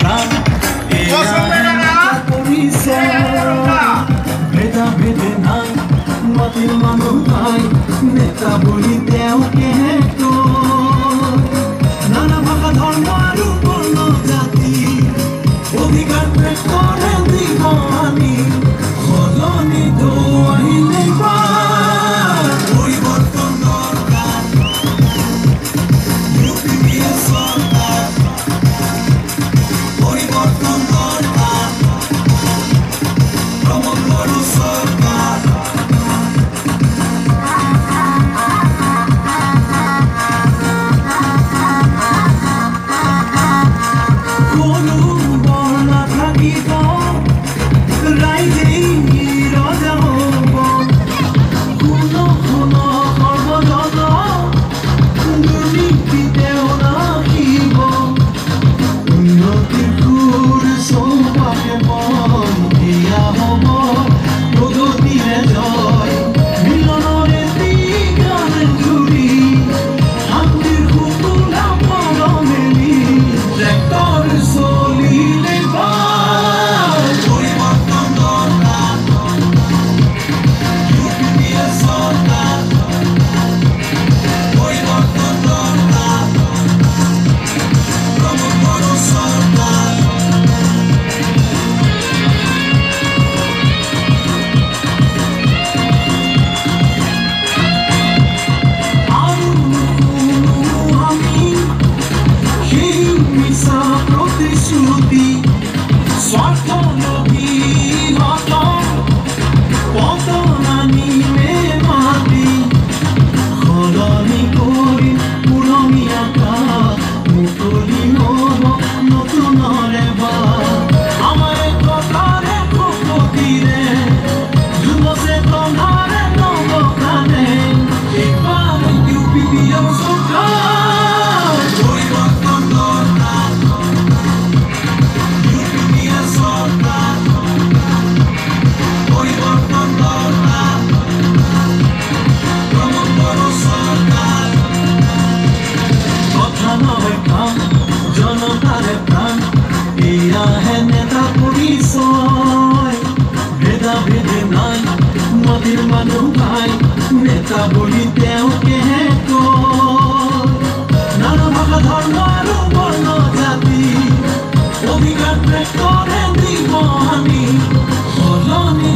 প্ৰাণ ভেদা ভেদে নাই মাটিৰ মানুহ নাই নেতা বুলি তেওঁকে নানা ভাষা ধৰ্ম আৰু বৰ্ণ জাতি অধিকাৰ ত্যাগ কৰে দিবানী সলনি আহিলে পৰিৱৰ্তন দৰকাৰ ইউপিএ চৰকাৰ পৰিৱৰ্তন দৰকাৰ প্ৰমোদ বড়ো চৰকাৰ কোনো বৰ্ণ থাকিব ৰাইজেই ৰজা হ'ব কোনো সৰ্বজন দুৰ্নীতি তেওঁ নাখিব উন্নতিৰ সুৰ চৌপাশে বন দিয়া হ'ব প্ৰগতিৰে জয় মিলনৰে গান জুৰি শান্তিৰ সুতুলা পদ মেলি ট্ৰেক্টৰ চলিলে পৰিৱৰ্তন দৰকাৰ ইউপিএ চৰকাৰ পৰিৱৰ্তন দৰকাৰ প্ৰমোদ বড়ো চৰকাৰ আৰু আমি সেই মিছা প্ৰতিশ্ৰুতি স্বাৰ্থলোভী পতন আনিলে মাতি সলনি কৰি পুৰণি আকাশ মুকলি হ'ব নতুনৰে আমাৰ কথাৰে শক্তিৰে যুৱ চেতনাৰে নৱপ্ৰাণে এইবাৰ ইউপিএ চৰকাৰ পৰিৱৰ্তন দৰকাৰ ইউপিএ চৰকাৰ পৰিৱৰ্তন দৰকাৰ প্ৰমোদ বড়ো চৰকাৰ কথা নহয় কাম জনতাৰে প্ৰাণ এয়াহে নেতা পৰিচয় ভেদা ভেদে নাই মাটিৰ মানুহ নাই নেতা বুলি তেওঁকে নানা ভাষা ধৰ্ম আৰু বৰ্ণ জাতি অধিকাৰ ত্যাগ কৰে দিবানী সলনি